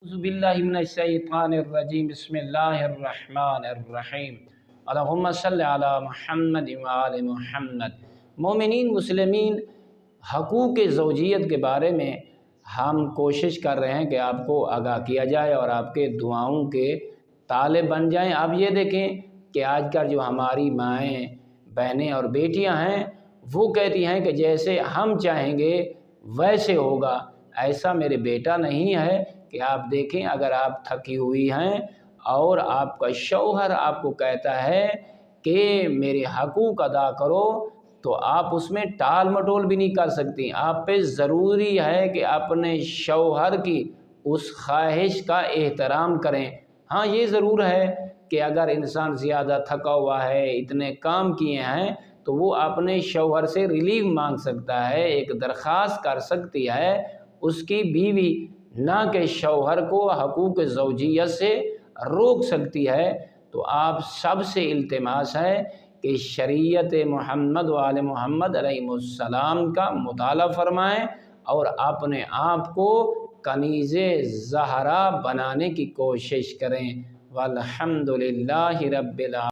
أعوذ بالله من الشيطان الرجيم بسم الله الرحمن الرحیم اللہم صلی علی محمد وآل محمد۔ مومنین مسلمین، حقوق زوجیت کے بارے میں ہم کوشش کر رہے ہیں کہ آپ کو آگاہ کیا جائے اور آپ کے دعاؤں کے طالب بن جائیں۔ اب یہ دیکھیں کہ آج کل جو ہماری مائیں، بہنیں اور بیٹیاں ہیں وہ کہتی ہیں کہ جیسے ہم چاہیں گے ویسے ہوگا۔ ایسا میرے بیٹا نہیں ہے کہ آپ دیکھیں اگر آپ تھکی ہوئی ہیں اور آپ کا شوہر آپ کو کہتا ہے کہ میرے حقوق ادا کرو تو آپ اس میں ٹال مٹول بھی نہیں کر سکتی۔ آپ پہ ضروری ہے کہ اپنے شوہر کی اس خواہش کا احترام کریں۔ ہاں یہ ضرور ہے کہ اگر انسان زیادہ تھکا ہوا ہے، اتنے کام کیے ہیں تو وہ اپنے شوہر سے ریلیف مانگ سکتا ہے، ایک درخواست کر سکتی ہے اس کی بیوی، نہ کہ شوہر کو حقوق زوجیت سے روک سکتی ہے۔ تو آپ سب سے التماس ہے کہ شریعت محمد و آل محمد علیہ السلام کا مطالعہ فرمائیں اور اپنے آپ کو کنیز زہرا بنانے کی کوشش کریں۔ والحمدللہ رب العالمین۔